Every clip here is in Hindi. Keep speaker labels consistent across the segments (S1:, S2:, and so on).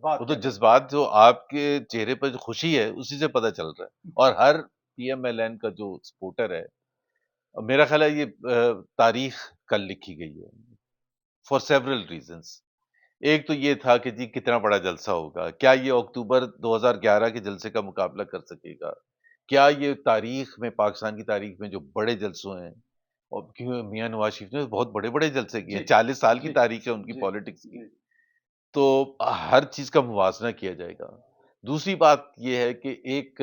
S1: जज़्बात
S2: वो तो
S1: क्या थे?
S2: जज़्बात जो आपके चेहरे पर जो खुशी है, उसी से पता चल रहा है और हर पीएमएलएन का जो सपोर्टर है, मेरा ख़्याल है ये तारीख़ कल लिखी गई है, फॉर सेवरल रीज़न्स। एक तो ये था कि जी कितना बड़ा जलसा होगा, क्या ये अक्टूबर 2011 के जलसे का मुकाबला कर सकेगा? क्या ये तारीख़ में पाकिस्तान की तारीख़ में जो बड़े जलसों हैं और क्यों मियाँ नवाज़ शरीफ ने बहुत बड़े-बड़े जलसे किए
S1: जी,
S2: हैं, 40 साल की
S1: जी,
S2: तारीख़ है उनकी
S1: जी,
S2: पॉलिटिक्स की।
S1: जी।
S2: तो हर चीज़ का मुवाज़ना किया जाएगा। दूसरी बात ये है कि एक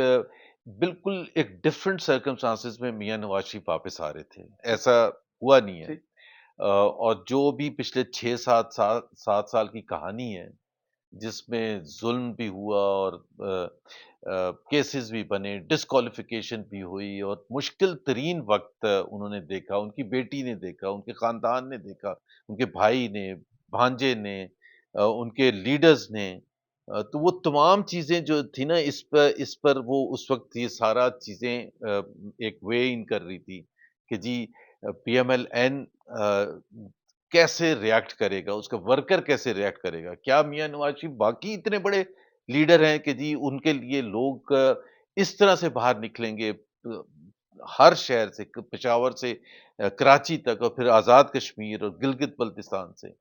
S2: बिल्कुल एक डिफरेंट सर्कमस्टांसेस में मियाँ नवाज़ शरीफ वापस आ रहे थे।
S1: ठीक,
S2: ऐसा हुआ नहीं है।
S1: ठीक।
S2: और जो भी पिछले 6-7 साल की कहानी है, जिसमें ज़ुल्म भी हुआ और केसेस भी बने, डिस्क्वालिफ़िकेशन भी हुई और मुश्किल तरीन वक़्त उन्होंने देखा, उनकी बेटी ने देखा, उनके ख़ानदान ने देखा, उनके भाई ने, भांजे ने उनके लीडर्स ने तो वो तमाम चीज़ें जो थी ना इस पर वो उस वक़्त ये सारा चीज़ें एक वेइ इन कर रही थी कि जी पीएमएलएन कैसे रिएक्ट करेगा, उसका वर्कर कैसे रिएक्ट करेगा? क्या मियाँ नवाज़ शरीफ वाक़ई इतने बड़े लीडर हैं कि जी उनके लिए लोग इस तरह से बाहर निकलेंगे हर शहर से पेशावर से कराची तक और फिर आज़ाद कश्मीर और गिलगित-बल्तिस्तान से।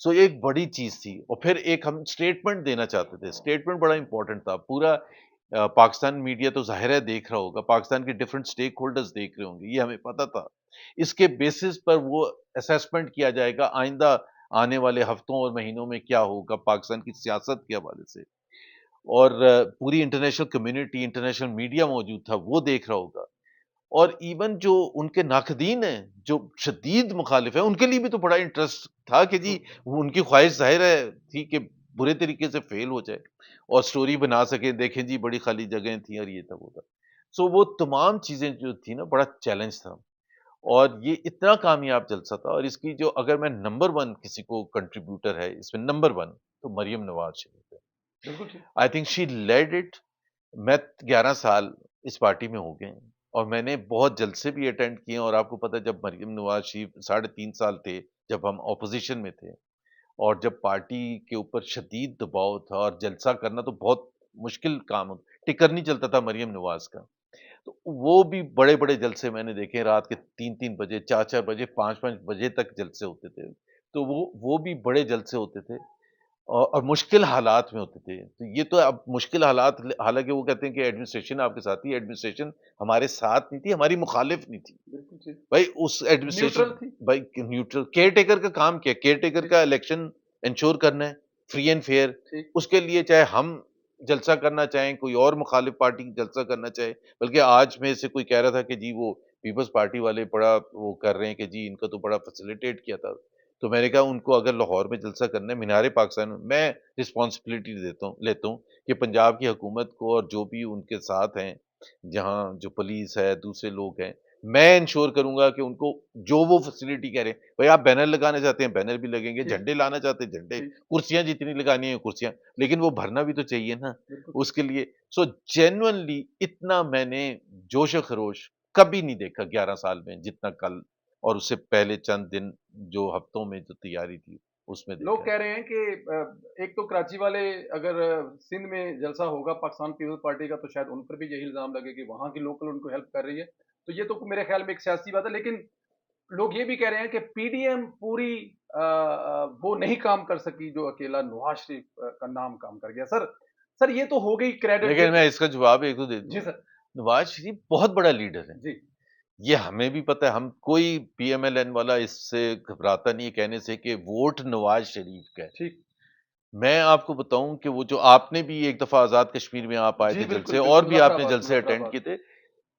S2: सो ये एक बड़ी चीज़ थी और फिर एक हम स्टेटमेंट देना चाहते थे। स्टेटमेंट बड़ा इम्पोर्टेंट था। पूरा पाकिस्तान मीडिया तो ज़ाहिर है देख रहा होगा, पाकिस्तान के डिफरेंट स्टेक होल्डर्स देख रहे होंगे, ये हमें पता था। इसके बेसिस पर वो असेसमेंट किया जाएगा आइंदा आने वाले हफ्तों और महीनों में क्या होगा पाकिस्तान की सियासत के हवाले से। और पूरी इंटरनेशनल कम्युनिटी, इंटरनेशनल मीडिया मौजूद था, वो देख रहा होगा। और इवन जो उनके नाक़दीन हैं, जो शदीद मुखालिफ हैं, उनके लिए भी तो बड़ा इंटरेस्ट था कि जी, वो उनकी ख़्वाहिश ज़ाहिर है थी कि बुरे तरीके से फ़ेल हो जाए और स्टोरी बना सकें, देखें जी बड़ी खाली जगहें थी और ये था, वो था। सो वो तमाम चीज़ें जो थी ना, बड़ा चैलेंज था और ये इतना कामयाब जलसा था और इसकी जो अगर मैं नंबर 1 किसी को कंट्रीब्यूटर है, इसमें नंबर 1 तो मरियम नवाज़ शरीफ है।
S1: बिल्कुल ठीक।
S2: I think she led it मैं 11 साल इस पार्टी में हो गए हैं और मैंने बहुत जलसे भी अटेंड किए हैं और आपको पता है जब मरियम नवाज शरीफ 3.5 साल थे, जब हम ऑपोज़िशन में थे और जब पार्टी के ऊपर शदीद दबाव था और जलसा करना तो बहुत मुश्किल काम टिकर नहीं चलता था मरियम नवाज़ का। तो वो भी बड़े-बड़े जलसे मैंने देखे हैं, रात के 3-3 बजे, 4-4 बजे, 5-5 बजे तक जलसे होते थे। तो वो भी बड़े जलसे होते थे। और मुश्किल हालात में होते थे। तो ये तो अब मुश्किल हालात हालाँकि वो कहते हैं कि एडमिनिस्ट्रेशन आपके साथ थी, एडमिनिस्ट्रेशन हमारे साथ नहीं थी, हमारी मुखालिफ नहीं थी।
S1: बिल्कुल ठीक।
S2: भाई उस एडमिनिस्ट्रेशन
S1: न्यूट्रल थी।
S2: भाई न्यूट्रल केयरटेकर का काम क्या है? केयरटेकर
S1: ठीक,
S2: का इलेक्शन एन्श्योर करना है, फ्री एंड फेयर।
S1: ठीक।
S2: उसके लिए चाहे हम जलसा करना चाहें, कोई और मुखालिफ पार्टी जलसा करना चाहे, बल्कि आज में से कोई कह रहा था कि जी वो पीपल्स पार्टी वाले बड़ा वो कर रहे हैं कि जी इनका तो बड़ा फैसिलिटेट किया था। तो मैंने कहा उनको अगर लाहौर में जलसा करना है, मीनार-ए-पाकिस्तान में मैं रिस्पॉन्सिबिलिटी लेता हूँ कि पंजाब की हुकूमत को और जो भी उनके साथ हैं, जहाँ जो पुलिस है, दूसरे लोग हैं, मैं इंश्योर करूँगा कि उनको जो वो फैसिलिटी कह रहे हैं, भई आप बैनर लगाना चाहते हैं, बैनर भी लगेंगे,
S1: ठीक,
S2: झंडे लाना चाहते हैं, झंडे,
S1: ठीक।
S2: कुर्सियाँ जितनी लगानी है कुर्सियाँ, लेकिन वो भरना भी तो चाहिए ना,
S1: बिल्कुल ठीक।
S2: उसके लिए सो जेन्युइनली इतना मैंने जोश-ओ-खरोश कभी नहीं देखा 11 साल में जितना कल और उससे पहले चंद दिन जो हफ्तों में जो तैयारी थी, उसमें
S1: लोग
S2: देखा है।
S1: कह रहे हैं कि एक तो कराची वाले अगर सिंध में जलसा होगा पाकिस्तान पीपल्स पार्टी का तो शायद उन पर भी यही इल्ज़ाम लगे कि वहाँ की लोकल उनको हेल्प कर रही है। तो ये तो मेरे ख़्याल में एक सियासी बात है, लेकिन लोग ये भी कह रहे हैं कि पीडीएम पूरी वो नहीं काम कर सकी जो अकेला नवाज़ शरीफ का नाम काम कर गया। सर ये तो हो गई क्रेडिट
S2: लेकिन
S1: देखिए।
S2: मैं इसका जवाब एक तो दे
S1: जी
S2: दूँ,
S1: सर।
S2: नवाज़ शरीफ बहुत बड़ा लीडर है।
S1: जी,
S2: ये हमें भी पता है, हम कोई पीएमएलएन वाला इससे घबराता नहीं है कहने से कि वोट नवाज़ शरीफ का है।
S1: ठीक।
S2: मैं आपको बताऊँ कि वो जो आपने भी एक दफ़ा आज़ाद कश्मीर में आप आए
S1: जी,
S2: थे
S1: बिल्कुल,
S2: जलसे और
S1: बिल्कुल।
S2: भी आपने
S1: मुज़फ़्फ़राबाद,
S2: जलसे अटेंड
S1: मुज़फ़्फ़राबाद।
S2: किए थे।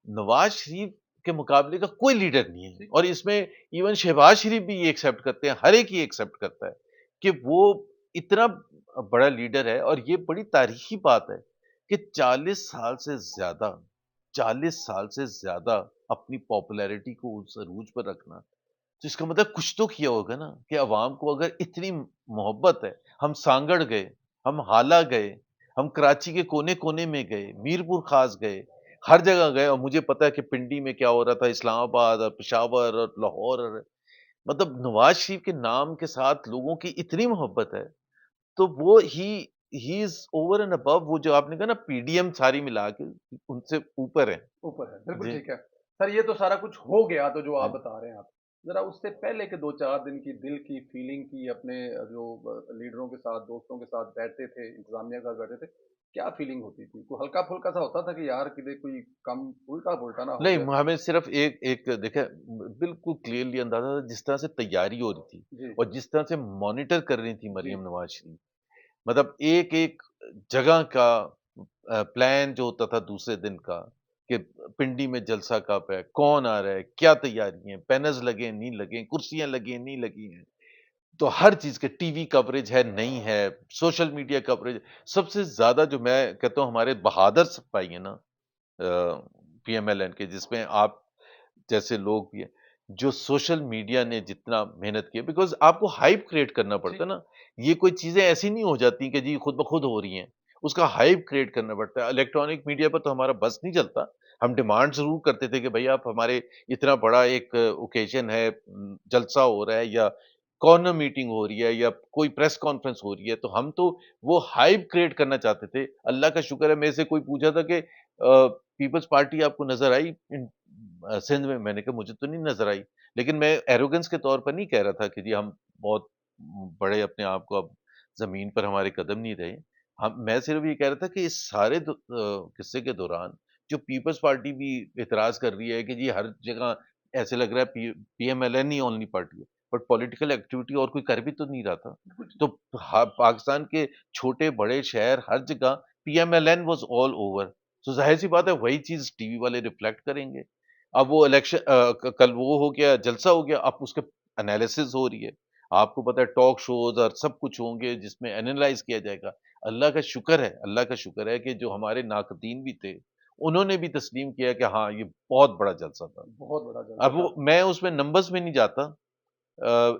S2: नवाज़ शरीफ के मुकाबले का कोई लीडर नहीं है
S1: ठीक।
S2: और इसमें इवन शहबाज शरीफ भी ये एक्सेप्ट करते हैं, हर एक ये एक्सेप्ट करता है कि वो इतना बड़ा लीडर है और ये बड़ी तारीखी बात है कि 40 साल से ज़्यादा अपनी पॉपुलैरिटी को उस अरूज पर रखना। तो इसका मतलब कुछ तो किया होगा ना कि अवाम को अगर इतनी मोहब्बत है, हम सांगड़ गए, हम हाला गए, हम कराची के कोने-कोने में गए, मीरपुर खास गए, हर जगह गए और मुझे पता है कि पिंडी में क्या हो रहा था, इस्लामाबाद और पेशावर और लाहौर और मतलब नवाज़ शरीफ के नाम के साथ लोगों की इतनी मोहब्बत है, तो वो ही he is over and above, वो जो आपने कहा ना पीडीएम सारी मिला के उनसे ऊपर है।
S1: ऊपर है, बिल्कुल
S2: जी।
S1: ठीक है। सर ये तो सारा कुछ हो गया तो जो आप
S2: जी।
S1: बता रहे हैं आप, ज़रा उससे पहले के 2-4 दिन की दिल की फीलिंग की अपने जो लीडरों के साथ, दोस्तों के साथ बैठते थे, इंतज़ामिया के साथ बैठते थे, क्या फीलिंग होती थी? कोई हल्का-फुल्का सा होता था कि यार किधर कोई कम उल्टा-पुल्टा ना हो
S2: नहीं,
S1: जाए?
S2: हमें सिर्फ एक एक देखिए बिल्कुल क्लियरली अंदाजा था जिस तरह से तैयारी हो रही थी
S1: जी,
S2: और जिस तरह से मॉनिटर कर रही थी
S1: जी,
S2: मरियम नवाज शरीफ। मतलब एक-एक जगह का प्लान जो होता था दूसरे दिन का, कि पिंडी में जलसा कब है, कौन आ रहा है, क्या तैयारी है, बैनर्स लगे हैं, नहीं लगे हैं, कुर्सियाँ लगी हैं, नहीं लगी हैं। तो हर चीज़ के टीवी कवरेज है, नहीं है, सोशल मीडिया कवरेज। सबसे ज़्यादा जो मैं कहता हूँ हमारे बहादुर सिपाही हैं ना पीएमएलएन के, जिसमें आप जैसे लोग भी हैं, जो सोशल मीडिया ने जितना मेहनत की है, बिकॉज़ आपको हाइप क्रिएट करना
S1: जी,
S2: पड़ता है ना। ये कोई चीज़ें ऐसी नहीं हो जाती कि जी खुद ब खुद हो रही हैं। उसका हाइप क्रिएट करना पड़ता है। इलेक्ट्रॉनिक मीडिया पर तो हमारा बस नहीं चलता। हम डिमांड ज़रूर करते थे कि भई आप हमारे इतना बड़ा एक ओकेज़न है, जलसा हो रहा है या कॉर्नर मीटिंग हो रही है या कोई प्रेस कॉन्फ्रेंस हो रही है, तो हम तो वो हाइप क्रिएट करना चाहते थे। अल्लाह का शुक्र है मेरे से कोई पूछा था कि पीपल्स पार्टी आपको नज़र आई सिंध में? मैंने कहा मुझे तो नहीं नज़र आई। लेकिन मैं एरोगेंस के तौर पर नहीं कह रहा था कि जी हम बहुत बड़े अपने आप को, अब ज़मीन पर हमारे कदम नहीं रहे। हम मैं सिर्फ़ ये कह रहा था कि इस सारे किस्से के दौरान जो पीपल्स पार्टी भी इतराज़ कर रही है कि जी हर जगह ऐसे लग रहा है पीएमएलएन ही ओनली पार्टी है। बट पॉलिटिकल एक्टिविटी और कोई कर भी तो नहीं रहा था।
S1: बिल्कुल
S2: तो पाकिस्तान के छोटे-बड़े शहर हर जगह पीएमएलएन वाज़ ऑल ओवर। तो ज़ाहिर-सी बात है वही चीज़ टीवी वाले रिफ्लेक्ट करेंगे। अब वो इलेक्शन कल वो हो गया, जलसा हो गया, अब उसके एनालिसिस हो रही है। आपको पता है टॉक शोज़ और सब कुछ होंगे जिसमें एनालाइज़ किया जाएगा। अल्लाह का शुक्र है कि जो हमारे नाक़दीन भी थे, उन्होंने भी तस्लीम किया कि हाँ, ये बहुत बड़ा जलसा था।
S1: बहुत बड़ा जलसा
S2: अब
S1: था।
S2: वो मैं उसमें नंबर्स में नहीं जाता,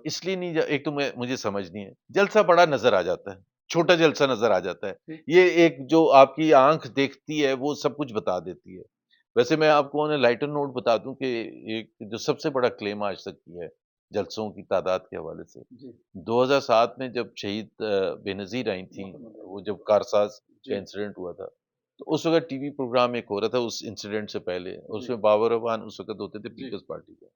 S2: इसलिए नहीं जा एक तो मैं मुझे समझ नहीं है। जलसा बड़ा नज़र आ जाता है, छोटा जलसा नज़र आ जाता है।
S1: जी,
S2: ये एक जो आपकी आँख देखती है, वो सब कुछ बता देती है। वैसे मैं आपको ऑन अ लाइटर नोट बता दूँ कि एक जो सबसे बड़ा क्लेम आज तक की है, जलसों की तादाद के हवाले से,
S1: जी,
S2: 2007 में जब शहीद बेनज़ीर आई थीं,
S1: मोहतरमा
S2: वो
S1: बेनज़ीर।
S2: जब कारसाज़ का
S1: जी,
S2: इंसिडेंट हुआ था, तो उस वक़्त टीवी प्रोग्राम एक हो रहा था उस इंसिडेंट से पहले,
S1: जी,
S2: उसमें बाबर रहमान उस वक़्त होते थे
S1: जी।
S2: पीपल्स पार्टी के।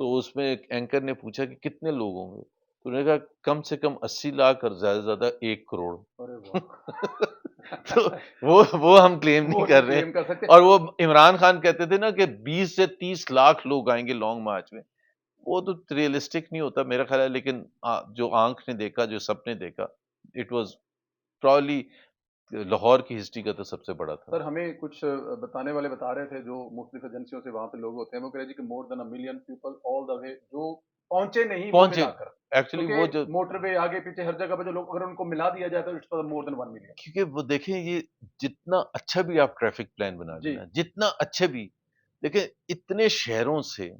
S2: तो उसमें एक एंकर ने पूछा कि कितने लोग होंगे? तो उन्होंने कहा कम से कम 80 लाख और ज़्यादा से ज़्यादा 1 करोड़।
S1: अरे वाह!
S2: तो वो हम क्लेम नहीं
S1: वो
S2: कर
S1: नहीं
S2: रहे
S1: क्लेम कर सकते।
S2: और वो इमरान खान कहते थे ना कि 20 से 30 लाख लोग आएँगे लॉन्ग मार्च में। वो तो रियलिस्टिक नहीं होता मेरा ख़्याल है, लेकिन जो आँख ने देखा, जो सबने देखा, इट वाज़ प्रोबब्ली लाहौर की हिस्ट्री का तो सबसे बड़ा था।
S1: सर हमें कुछ बताने वाले बता रहे थे जो मुख्तलिफ एजेंसियों से वहाँ पे लोग होते हैं, वो कह रहे जी कि more than a million people all the way जो पहुँचे नहीं वो
S2: पहुँचे
S1: मिलाकर।
S2: एक्चुअली
S1: क्योंकि
S2: वो जो
S1: मोटरवे आगे पीछे हर जगह पे जो लोग अगर उनको मिला दिया जाए तो it's for more than 1 million.
S2: क्योंकि वो देखें ये जितना अच्छा भी आप ट्रैफिक प्लान बना
S1: जी,
S2: लेना, जितना अच्छे भी देखिए इतने शहरों से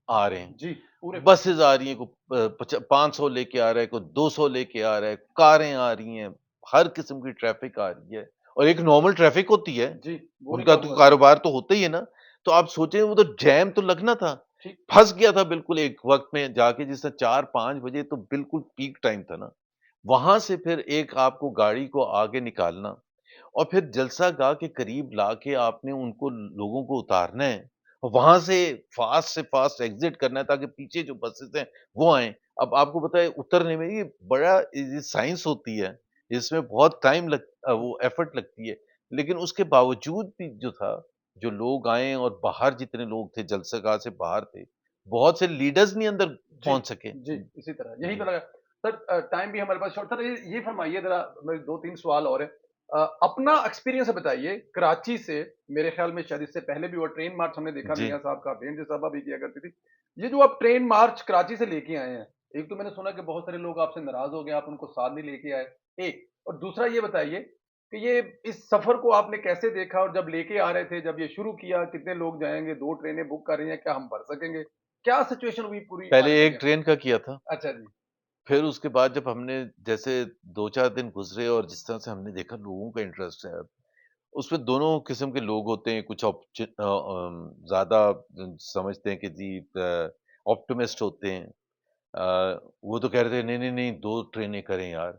S2: आ रहे हैं,
S1: जी, पूरे
S2: बसेज़ आ रही हैं, कोई 500 लेके आ रहा है, कोई 200 लेके आ रहा है, कारें आ रही हैं, हर किस्म की ट्रैफिक आ रही है और एक नॉर्मल ट्रैफिक होती है,
S1: जी, वो नहीं
S2: उनका
S1: काबू
S2: तो
S1: कर सकते।
S2: कारोबार तो होता ही है ना। तो आप सोचें वो तो जैम तो लगना था,
S1: ठीक,
S2: फँस गया था बिल्कुल एक वक़्त में जाके जिससे 4-5 बजे तो बिल्कुल पीक टाइम था ना। वहाँ से फिर एक आपको गाड़ी को आगे निकालना और फिर जलसागाह के करीब लाके आपने उनको लोगों को उतारना है और वहाँ से फ़ास्ट एग्ज़िट करना है ताकि पीछे जो बसेज़ हैं वो आएँ। अब आपको पता है उतरने में ये बड़ा ये साइंस होती है, इसमें बहुत वो एफ़र्ट लगती है। लेकिन उसके बावजूद भी जो था, जो लोग आए और बाहर जितने लोग थे जलसागाह से बाहर थे, बहुत से लीडर्स नहीं अंदर
S1: जी,
S2: पहुँच सके।
S1: जी, इसी तरह यहीं पे
S2: जी,
S1: लगा। सर टाइम भी हमारे पास शॉर्ट सर ये फरमाइए ज़रा मेरे 2-3 सवाल और हैं। अपना एक्सपीरियंस बताइए कराची से मेरे ख़्याल में शायद इससे पहले भी वो ट्रेन मार्च हमने देखा
S2: जी,
S1: मियाँ साहब का, बेनज़ीर साहबा भी किया करती थी। ये जो आप ट्रेन मार्च कराची से लेके आए हैं, एक तो मैंने सुना कि बहुत सारे लोग आपसे नाराज़ हो गए, आप उनको साथ नहीं लेके आए, एक। और दूसरा ये बताइए कि ये इस सफ़र को आपने कैसे देखा और जब लेके आ रहे थे, जब ये शुरू किया, कितने लोग जाएँगे, 2 ट्रेनें बुक कर रही हैं, क्या हम भर सकेंगे? क्या सिचुएशन हुई पूरी
S2: पहले
S1: आने के
S2: एक
S1: लिए?
S2: ट्रेन का किया था।
S1: अच्छा जी।
S2: फिर उसके बाद जब हमने जैसे 2-4 दिन गुज़रे और जिस तरह से हमने देखा लोगों का इंटरेस्ट है, उसमें दोनों किस्म के लोग होते हैं, कुछ ज़्यादा समझते हैं कि जी ऑप्टिमिस्ट होते हैं। वो तो कह रहे थे नहीं, नहीं, नहीं 2 ट्रेनें करें यार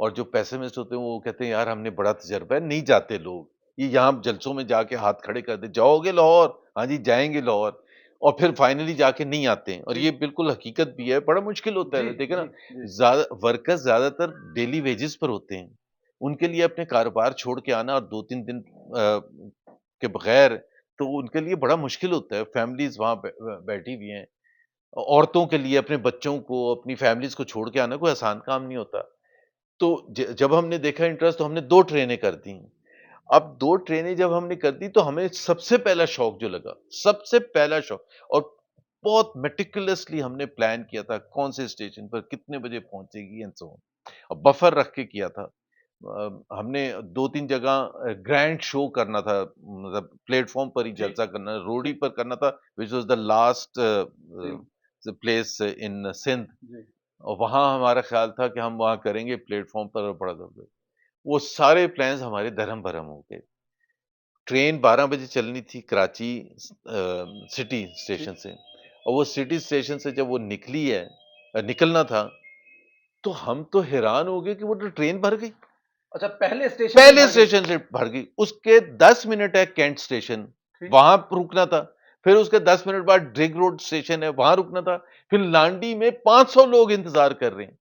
S2: और जो पेसिमिस्ट होते हैं वो कहते हैं यार हमने बड़ा तजर्बा है, नहीं जाते लोग। ये यहाँ जलसों में जाके हाथ खड़े कर दे, जाओगे लाहौर? हाँ जी, जाएँगे लाहौर। और फिर फाइनली जाके नहीं आते हैं और
S1: जी,
S2: ये बिल्कुल हकीकत भी है, बड़ा मुश्किल होता
S1: जी,
S2: है। देखिए ना,
S1: जी, जी,
S2: वर्कर्स ज़्यादातर डेली वेजेस पर होते हैं। उनके लिए अपने कारोबार छोड़ के आना और 2-3 दिन के बगैर, तो उनके लिए बड़ा मुश्किल होता है। फैमिलीज़ वहाँ बैठी हुई हैं। औरतों के लिए अपने बच्चों को, अपनी फैमिलीज़ को छोड़ के आना कोई आसान काम नहीं होता। तो जब हमने देखा इंटरेस्ट, तो हमने 2 ट्रेनें कर दी। अब 2 ट्रेनें जब हमने कर दी तो हमें सबसे पहला शॉक जो लगा, सबसे पहला शॉक, और बहुत मेटिकुलसली हमने प्लान किया था कौन से स्टेशन पर कितने बजे पहुँचेगी एंड सो ऑन। और बफर रख के किया था। हमने 2-3 जगह ग्रैंड शो करना था, मतलब प्लेटफ़ॉर्म पर ही
S1: जी,
S2: जलसा करना, रोड ही
S1: जी,
S2: पर करना था, which was the last
S1: scene,
S2: place in Sindh.
S1: जी,
S2: और वहाँ हमारा ख़्याल था कि हम वहाँ करेंगे प्लेटफ़ॉर्म पर, और बड़ा दर्द। वो सारे प्लान्स हमारे दरहम-भरम हो गए। ट्रेन 12 बजे चलनी थी कराची सिटी
S1: जी।
S2: स्टेशन से, और वो सिटी स्टेशन से जब वो निकली है, निकलना था, तो हम तो हैरान हो गए कि वो तो ट्रेन भर गई।
S1: अच्छा, पहले स्टेशन से
S2: पहले
S1: भर गई?
S2: स्टेशन से भर गई। उसके 10 मिनट है कैंट स्टेशन,
S1: ठीक,
S2: वहाँ रुकना था। फिर उसके 10 मिनट बाद ड्रिग रोड स्टेशन है, वहाँ रुकना था। फिर लांडी में 500 लोग इंतज़ार कर रहे हैं।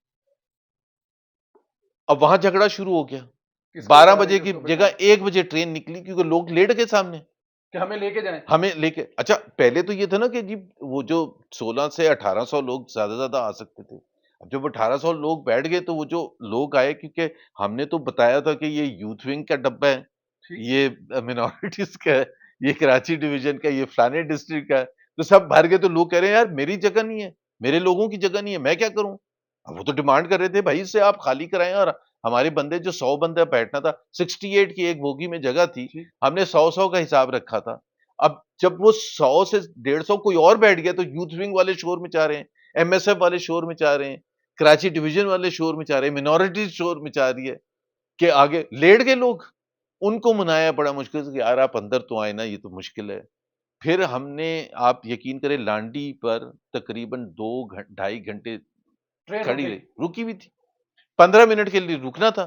S2: अब वहाँ झगड़ा शुरू हो गया।
S1: किसको
S2: 12
S1: उतारें,
S2: बजे की
S1: किसको बिठाएँ?
S2: जगह 1 बजे ट्रेन निकली क्योंकि लोग लेट गए सामने।
S1: कि हमें लेके जाएँ?
S2: हमें लेके, अच्छा पहले तो ये था ना कि जी वो जो 16 से 1800 लोग ज़्यादा से ज़्यादा आ सकते थे। अब जब 1800 लोग बैठ गए तो वो जो लोग आए, क्योंकि हमने तो बताया था कि ये यूथ विंग का डब्बा है,
S1: ठीक,
S2: ये मिनॉरिटीज़ का है, ये कराची डिवीज़न का है, ये फलाने डिस्ट्रिक्ट का है। तो सब भर गए, तो लोग कह रहे हैं यार मेरी जगह नहीं है, मेरे लोगों की जगह नहीं है, मैं क्या करूँ? अब वो तो डिमांड कर रहे थे भाई इससे आप खाली कराएँ, और हमारे बंदे जो 100 बंदा बैठना था, 68 की एक बोगी में जगह थी,
S1: ठीक,
S2: हमने 100-100 का हिसाब रखा था। अब जब वो 100 से 150 कोई और बैठ गया तो यूथ विंग वाले शोर मचा रहे हैं, एमएसएफ वाले शोर मचा रहे हैं, कराची डिवीजन वाले शोर मचा रहे हैं, मिनॉरिटीज़ शोर मचा रही है कि आगे लेट गए लोग। उनको मनाया बड़ा मुश्किल से कि यार आप अंदर तो आए ना, ये तो मुश्किल है। फिर हमने, आप यकीन करें, लांडी पर तकरीबन 2 ढाई घंटे
S1: ट्रेन रुक
S2: खड़ी
S1: गई।
S2: रही, रुकी भी थी। 15 मिनट के लिए रुकना था,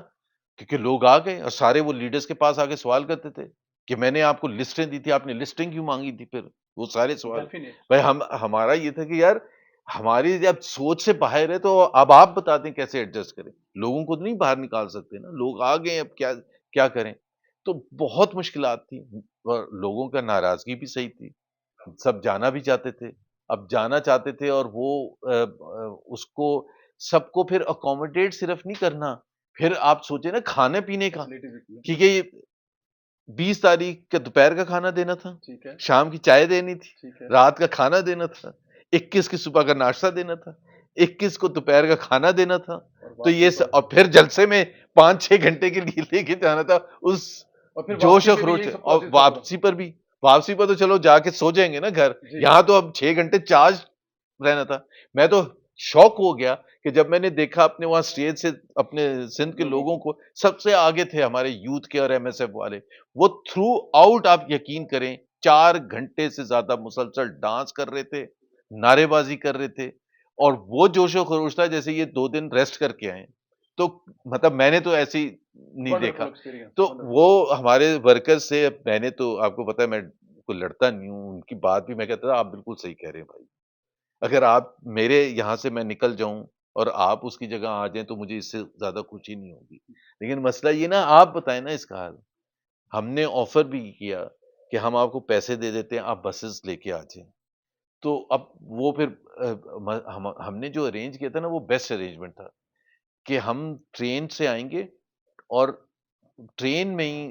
S2: क्योंकि लोग आ गए और सारे वो लीडर्स के पास आके सवाल करते थे कि मैंने आपको लिस्टें दी थी, आपने लिस्टिंग क्यों माँगी थी फिर? वो सारे सवाल।
S1: डेफ़िनेट।
S2: भाई हम हमारा ये था कि यार हमारी जब सोच से बाहर है तो अब आप बता दें कैसे एडजस्ट करें? लोगों को तो नहीं बाहर निकाल सकते ना, लोग आ गए, अब क्या क्या करें? तो बहुत मुश्किलात थी, और लोगों का नाराज़गी भी सही थी। सब जाना भी चाहते थे। अब जाना चाहते थे और वो उसको सबको फिर अकोमोडेट सिर्फ नहीं करना, फिर आप सोचिए ना खाने-पीने का,
S1: फैसिलिटीज़ भी थी।
S2: क्योंकि 20 तारीख का दोपहर का खाना देना था,
S1: ठीक है,
S2: शाम की चाय देनी थी,
S1: ठीक है।
S2: रात का खाना देना था, 21 की सुबह का नाश्ता देना था, 21 को दोपहर का खाना देना था।
S1: और
S2: तो
S1: वापसी
S2: ये
S1: पर
S2: और फिर जलसे में 5-6 घंटे के लिए लेके जाना था, उस
S1: और फिर
S2: जोश
S1: वापसी
S2: और
S1: पे भी
S2: खरोश
S1: यही
S2: से।
S1: सब
S2: और
S1: प्रोसेस था पूरा।
S2: वापसी पर भी, वापसी पर तो चलो जाके सो जाएँगे ना घर,
S1: जी,
S2: यहाँ तो अब 6 घंटे चार्ज रहना था। मैं तो शॉक हो गया कि जब मैंने देखा अपने वहाँ स्टेज से अपने सिंध के
S1: लोगों
S2: लोगों
S1: को।
S2: को, सबसे आगे थे हमारे यूथ के और एमएसएफ वाले। वो थ्रू आउट, आप यकीन करें, 4 घंटे से ज़्यादा मुसलसल डांस कर रहे थे, नारेबाज़ी कर रहे थे, और वो जोश-ओ-खरोश था जैसे ये 2 दिन रेस्ट करके आए हैं। तो मतलब मैंने तो ऐसे ही नहीं देखा।
S1: वंडरफुल एक्सपीरियंस,
S2: तो
S1: वंडरफुल।
S2: वो हमारे वर्कर्स से, मैंने तो आपको पता है मैं कोई लड़ता नहीं हूँ, उनकी बात भी मैं कहता था आप बिल्कुल सही कह रहे हैं भाई। अगर आप मेरे यहाँ से मैं निकल जाऊँ और आप उसकी जगह आ जाएँ तो मुझे इससे ज़्यादा खुशी नहीं होगी। लेकिन मसला ये ना, आप बताएँ ना इसका हल। हमने ऑफ़र भी किया कि हम आपको पैसे दे देते हैं, आप बसेस लेके आ जाएँ। तो अब वो फिर हमने जो अरेंज किया था ना, वो बेस्ट अरेंजमेंट था कि हम ट्रेन से आएँगे और ट्रेन में ही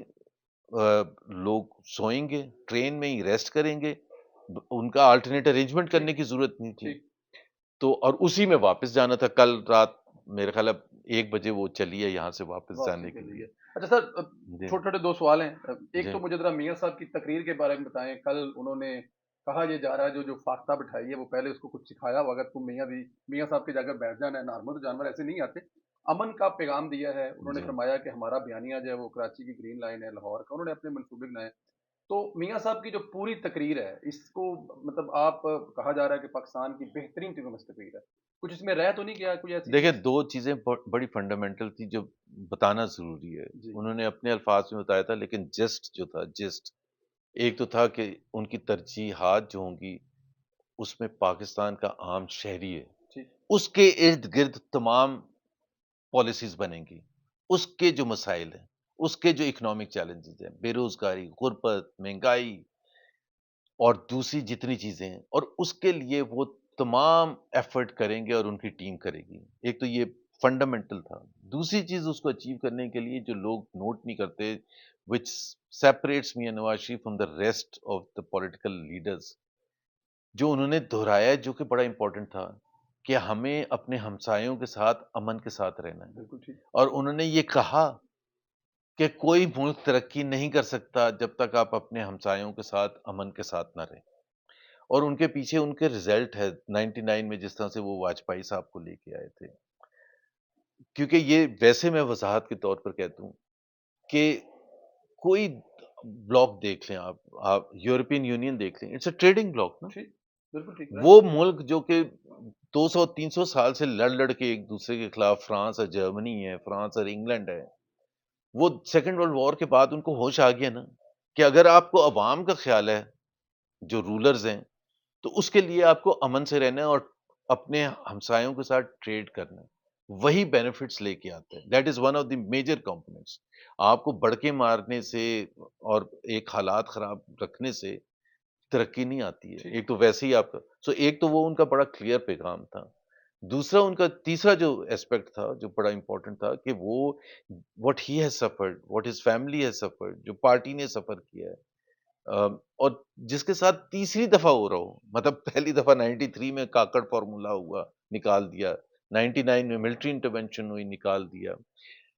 S2: लोग सोएँगे, ट्रेन में ही रेस्ट करेंगे। उनका अल्टरनेट अरेंजमेंट
S1: ठीक,
S2: करने की ज़रूरत नहीं थी।
S1: ठीक।
S2: तो और उसी में वापस जाना था। कल रात मेरे ख़्याल है 1 बजे वो चली है यहाँ से वापस
S1: वापसी
S2: जाने
S1: के
S2: के
S1: लिए।
S2: लिए।
S1: अच्छा सर,
S2: जी,
S1: छोटे-छोटे 2 सवाल हैं। एक
S2: जी,
S1: तो मुझे ज़रा मियाँ साहब की तकरीर के बारे में बताएँ। कल उन्होंने कहा ये जा रहा है जो फाख्ता बिठाई है वो पहले उसको कुछ सिखाया होगा, तुम मियाँ साहब की जगह बैठ जाना है, नॉर्मल तो जानवर ऐसे नहीं आते। अमन का पैगाम दिया है। उन्होंने
S2: जी,
S1: फरमाया कि हमारा बयानिया जो है वो कराची की ग्रीन लाइन है, लाहौर का। उन्होंने अपने मंसूबे बनाए। तो मियाँ साहब की जो पूरी तकरीर है, इसको मतलब आप कहा जा रहा है कि पाकिस्तान की बेहतरीन टीमों में से तकरीर है। कुछ इसमें रह तो नहीं गया कोई ऐसी
S2: देखिए,
S1: चीज़?
S2: 2 चीज़ें बड़ी फंडामेंटल थी जो बताना ज़रूरी है।
S1: जी,
S2: उन्होंने अपने अल्फाज में बताया था, लेकिन जिस्ट जो था, जिस्ट एक तो था कि उनकी तरजीहात जो होंगी, उसमें पाकिस्तान का आम शहरी है।
S1: ठीक,
S2: उसके इर्द-गिर्द तमाम पॉलिसीज़ बनेंगी। उसके जो मसाइल हैं, उसके जो इकोनॉमिक चैलेंजेज़ हैं, बेरोज़गारी, गुर्बत, महँगाई और दूसरी जितनी चीज़ें हैं, और उसके लिए वो तमाम एफ़र्ट करेंगे और उनकी टीम करेगी। एक तो ये फंडामेंटल था। दूसरी चीज़ उसको अचीव करने के लिए जो लोग नोट नहीं करते, which separates Mian Nawaz Sharif from the rest of the political leaders, जो उन्होंने दोहराया, जो कि बड़ा इंपॉर्टेंट था, कि हमें अपने हमसायों के साथ अमन के साथ रहना है।
S1: बिल्कुल ठीक।
S2: और उन्होंने ये कहा कि कोई मुल्क तरक्की नहीं कर सकता जब तक आप अपने हमसायों के साथ अमन के साथ ना रहें। और उनके पीछे उनके रिजल्ट है 99 में, जिस तरह से वो वाजपेयी साहब को लेके आए थे। क्योंकि ये वैसे मैं वज़ाहत के तौर पर कहता हूँ कि कोई ब्लॉक देख लें आप यूरोपियन यूनियन देख लें, इट्स अ ट्रेडिंग ब्लॉक ना।
S1: ठीक, बिल्कुल ठीक,
S2: वो
S1: राइट।
S2: मुल्क जो कि 200-300 साल से लड़-लड़ के एक दूसरे के खिलाफ, फ्रांस और जर्मनी है, फ्रांस और इंग्लैंड है। वो सेकंड वर्ल्ड वॉर के बाद उनको होश आ गया ना, कि अगर आपको अवाम का ख़्याल है, जो रूलर्स हैं, तो उसके लिए आपको अमन से रहना है और अपने हमसायों के साथ ट्रेड करना है। वही बेनिफिट्स लेके आता है। That is one of the major components. आपको बड़के मारने से और एक हालात खराब रखने से तरक्की नहीं आती है।
S1: ठीक,
S2: एक तो वैसे ही आपका, सो एक तो वो उनका बड़ा क्लियर पैगाम था। दूसरा उनका तीसरा जो एस्पेक्ट था, जो बड़ा इम्पोर्टेंट था, कि वो what he has suffered, what his family has suffered, जो पार्टी ने सफ़र किया है, और जिसके साथ तीसरी दफ़ा हो रहा हो, मतलब पहली दफ़ा 93 में काकड़ फ़ॉर्मूला हुआ, निकाल दिया, 99 में मिलिट्री इंटरवेंशन हुई, निकाल दिया,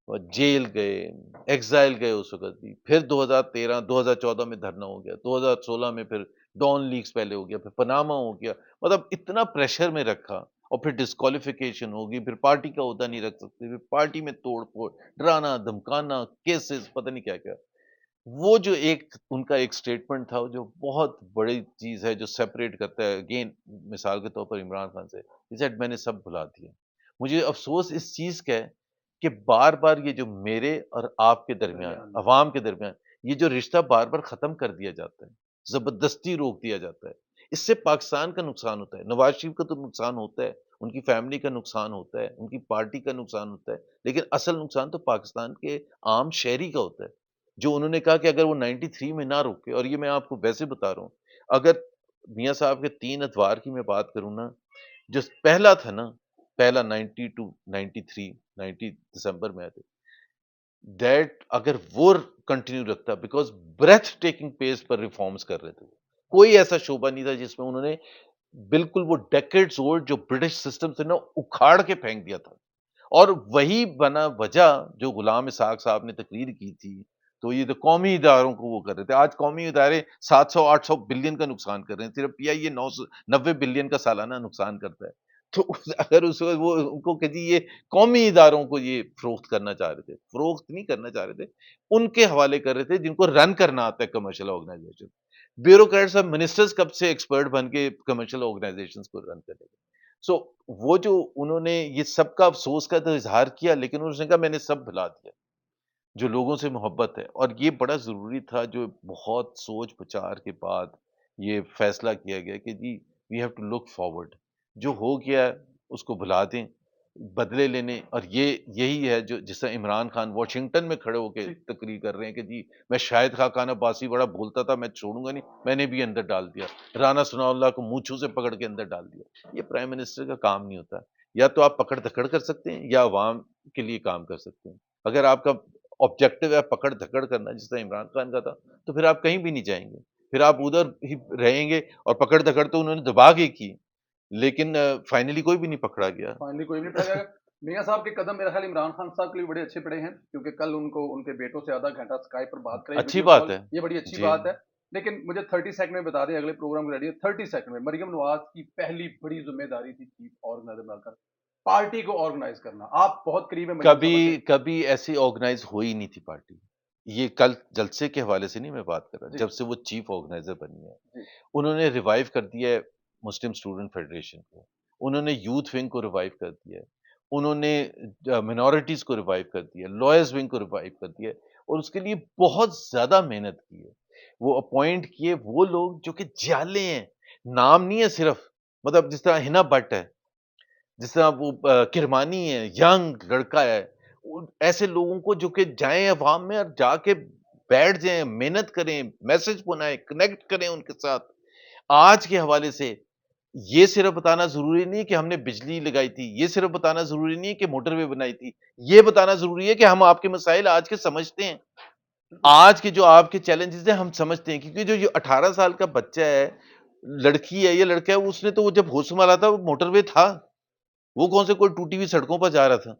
S2: और जेल गए, एक्साइल गए उस वक़्त भी, फिर 2013 2014 में धरना हो गया, 2016 में फिर डॉन लीक्स पहले हो गया, फिर पनामा हो गया, मतलब इतना प्रेशर में रखा, और फिर डिस्क्वालिफ़िकेशन होगी, फिर पार्टी का ओहदा नहीं रख सकते, फिर पार्टी में तोड़-फोड़, डराना, धमकाना, केसेस, पता नहीं क्या-क्या। वो जो एक उनका एक स्टेटमेंट था, जो बहुत बड़ी चीज़ है, जो सेपरेट करता है अगेन, मिसाल के तौर पर इमरान खान से, ही सेड मैंने सब भुला दिया। मुझे अफ़सोस इस चीज़ का है कि बार-बार ये जो मेरे और आपके दरमियान,
S1: दरमियान में।
S2: अवाम के दरमियान, ये जो रिश्ता बार-बार ख़त्म कर दिया जाता है, ज़बरदस्ती रोक दिया जाता है, इससे पाकिस्तान का नुकसान होता है। नवाज़ शरीफ का तो नुकसान होता है, उनकी फैमिली का नुकसान होता है, उनकी पार्टी का नुकसान होता है, लेकिन असल नुकसान तो पाकिस्तान के आम शहरी का होता है। जो उन्होंने कहा कि अगर वो 93 में ना रुके, और ये मैं आपको वैसे बता रहा हूँ, अगर मियाँ साहब के 3 अतवार की मैं बात करूँ ना, जो पहला था ना, पहला 92, 93, 90 दिसंबर में आए थे, दैट अगर वो कंटिन्यू रखता, बिकॉज़ ब्रेथ टेकिंग पेस पर रिफॉर्म्स कर रहे थे। कोई ऐसा शोबा नहीं था जिसमें उन्होंने बिल्कुल वो डेकेड्स ओल्ड जो ब्रिटिश सिस्टम थे ना, उखाड़ के फेंक दिया था। और वही बना वजह, जो गुलाम इसहाक साहब ने तकरीर की थी, तो ये तो कौमी इदारों को वो कर रहे थे। आज कौमी इदारे 700-800 बिलियन का नुकसान कर रहे हैं। सिर्फ पीआईए 90 बिलियन का सालाना नुकसान करता है। तो अगर उस वक़्त वो उनको कि जी ये कौमी इदारों को ये फ़रोख्त करना चाह रहे थे। फ़रोख्त नहीं करना चाह रहे थे, उनके हवाले कर रहे थे जिनको रन करना आता है कमर्शियल ऑर्गनाइज़ेशन। ब्यूरोक्रेट्स और मिनिस्टर्स कब से एक्सपर्ट बन के कमर्शियल ऑर्गनाइज़ेशंस को रन करेंगे। सो वो जो उन्होंने ये सबका अफ़सोस का तो इज़हार किया, लेकिन उन्होंने कहा मैंने सब भुला दिया, जो लोगों से मोहब्बत है, और ये बड़ा ज़रूरी था, जो बहुत सोच-विचार के बाद ये फ़ैसला किया गया कि जी we have to look forward. जो हो गया है उसको भुला दें, बदले लेने, और ये यही है जो जिस तरह इमरान खान वॉशिंगटन में खड़े होके
S1: ठीक,
S2: तकरीर कर रहे हैं कि जी मैं शाहिद खाकान अब्बासी बड़ा बोलता था, मैं छोड़ूँगा नहीं, मैंने भी अंदर डाल दिया। राना सनाउल्लाह को मूँछों से पकड़ के अंदर डाल दिया। ये प्राइम मिनिस्टर का काम नहीं होता। या तो आप पकड़-धकड़ कर सकते हैं, या अवाम के लिए काम कर सकते हैं। अगर आपका ऑब्जेक्टिव है पकड़-धकड़ करना, जिस तरह इमरान खान का था, तो फिर आप कहीं भी नहीं जाएँगे। फिर आप उधर ही रहेंगे, और पकड़-धकड़ तो उन्होंने दबा के की, लेकिन फाइनली कोई भी नहीं पकड़ा गया।
S1: फाइनली कोई नहीं पड़ा जाएगा। मियाँ साहब के कदम मेरा ख्याल इमरान खान साहब के लिए बड़े अच्छे पड़े हैं, क्योंकि कल उनको उनके बेटों से आधा घंटा स्काइप पर बात करें,
S2: अच्छी
S1: वीडियो
S2: बात
S1: कॉल,
S2: है।
S1: ये बड़ी अच्छी
S2: जी।
S1: बात है। लेकिन मुझे 30 सेकंड में बता दें, अगले प्रोग्राम रेडी है, 30 सेकंड में मरियम नवाज की पहली बड़ी जिम्मेदारी थी चीफ ऑर्गेनाइजर बनकर पार्टी को ऑर्गेनाइज करना। आप बहुत करीब है मरियम साहबा के।
S2: कभी कभी ऐसी ऑर्गेनाइज़ हो ही नहीं थी पार्टी। ये कल जलसे के हवाले से नहीं मैं बात कर रहा,
S1: जी,
S2: जब से वो चीफ ऑर्गेनाइज़र बनी है,
S1: जी,
S2: उन्होंने रिवाइव कर दिया है मुस्लिम स्टूडेंट फेडरेशन को, उन्होंने यूथ विंग को रिवाइव कर दिया है, उन्होंने मिनॉरिटीज़ को रिवाइव कर दिया है, लॉयर्स विंग को रिवाइव कर दिया है और उसके लिए बहुत ज़्यादा मेहनत की है। वो अपॉइंट किए वो लोग जो कि जाले हैं, नाम नहीं है सिर्फ, मतलब जिस तरह हिना भट्ट है, जिस तरह वो किरमानी है, यंग लड़का है, ऐसे लोगों को जो कि जाएँ अवाम में और जाके बैठ जाएँ, मेहनत करें, मैसेज पहुँचाएँ, कनेक्ट करें उनके साथ। आज के हवाले से ये सिर्फ बताना ज़रूरी नहीं है कि हमने बिजली लगाई थी, ये सिर्फ बताना ज़रूरी नहीं है कि मोटरवे बनाई थी। ये बताना ज़रूरी है कि हम आपके मसाइल आज के समझते हैं।
S1: बिल्कुल,
S2: आज के जो आपके चैलेंजेज़ हैं हम समझते हैं क्योंकि जो ये 18 साल का बच्चा है, लड़की है या लड़का है, उसने तो वो जब होश संभाला था वो मोटरवे था। वो कौन से कोई टूटी हुई सड़कों पर जा रहा था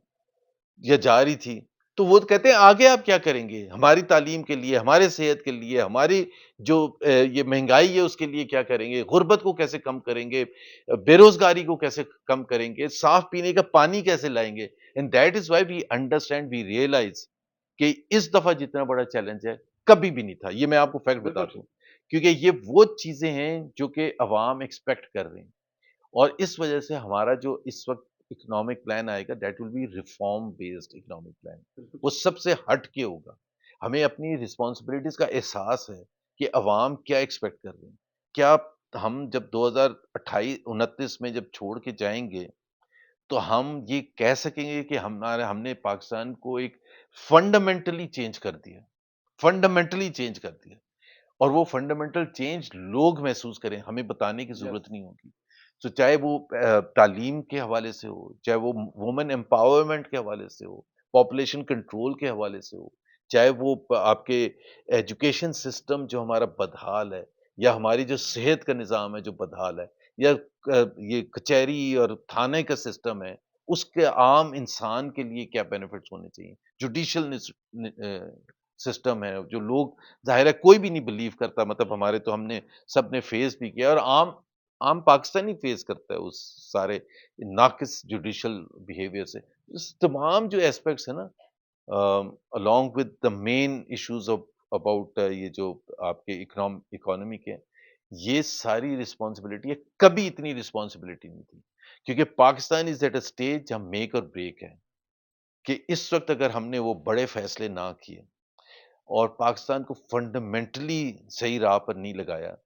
S2: या जा रही थी। तो वो तो कहते हैं आगे आप क्या करेंगे? हमारी तालीम के लिए, हमारे सेहत के लिए, हमारी जो ये महँगाई है उसके लिए क्या करेंगे? गुर्बत को कैसे कम करेंगे? बेरोज़गारी को कैसे कम करेंगे? साफ़ पीने का पानी कैसे लाएँगे? And that is why we understand, we realise कि इस दफ़ा जितना बड़ा चैलेंज है, कभी भी नहीं था। ये मैं आपको फैक्ट बता
S1: बिल्कुल
S2: दूँ।
S1: ठीक।
S2: क्योंकि ये वो चीज़ें हैं जो कि अवाम एक्सपेक्ट कर रहे हैं। और इस वजह से हमारा जो इस वक़्त इकोनॉमिक प्लान आएगा that will be reform based economic plan.
S1: बिल्कुल
S2: वो
S1: ठीक।
S2: सबसे हट के होगा। हमें अपनी रिस्पॉन्सिबिलिटीज़ का एहसास है कि अवाम क्या एक्सपेक्ट कर रहे हैं। क्या हम जब 2028-29 में जब छोड़ के जाएँगे, तो हम ये कह सकेंगे कि हमने पाकिस्तान को एक फंडामेंटली चेंज कर दिया। फंडामेंटली चेंज कर दिया। और वो फंडामेंटल चेंज लोग महसूस करें, हमें बताने की ज़रूरत
S1: यस,
S2: नहीं होगी। तो चाहे वो तालीम के हवाले से हो, चाहे वो वुमेन एम्पावरमेंट के हवाले से हो, पॉपुलेशन कंट्रोल के हवाले से हो, चाहे वो आपके एजुकेशन सिस्टम जो हमारा बदहाल है, या हमारी जो सेहत का निज़ाम है जो बदहाल है, या ये कचहरी और थाने का सिस्टम है, उसके आम इंसान के लिए क्या बेनिफिट्स होने चाहिए। जुडिशियल सिस्टम है, जो लोग ज़ाहिर है कोई भी नहीं बिलीव करता, मतलब हमारे तो हमने सबने फेस भी किया और आम आम पाकिस्तानी फेस करता है उस सारे नाक़िस जुडिशियल बिहेवियर से। इस तमाम जो एस्पेक्ट्स है ना, along with the main issues of about ये जो आपके इकोनॉमी के हैं, ये सारी रिस्पॉन्सिबिलिटी है, कभी इतनी रिस्पॉन्सिबिलिटी नहीं थी। क्योंकि Pakistan is at a stage जहाँ मेक और ब्रेक है, कि इस वक़्त अगर हमने वो बड़े फैसले ना किए और पाकिस्तान को फंडामेंटली सही राह पर नहीं लगाया,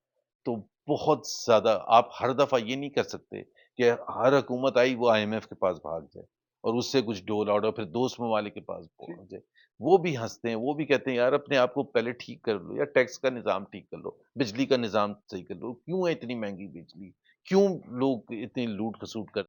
S2: तो बहुत ज़्यादा आप हर दफ़ा ये नहीं कर सकते कि हर हुकूमत आई वो आईएमएफ के पास भाग जाए और उससे कुछ डोल आउट और फिर दोस्त ममालिक के पास
S1: ठीक।
S2: पहुँच जाए। वो भी हँसते हैं, वो भी कहते हैं यार अपने आप को पहले ठीक कर लो, या टैक्स का निज़ाम ठीक कर लो, बिजली का निज़ाम सही कर लो, क्यों है इतनी महँगी बिजली? क्यों लोग इतनी लूट-खसूट कर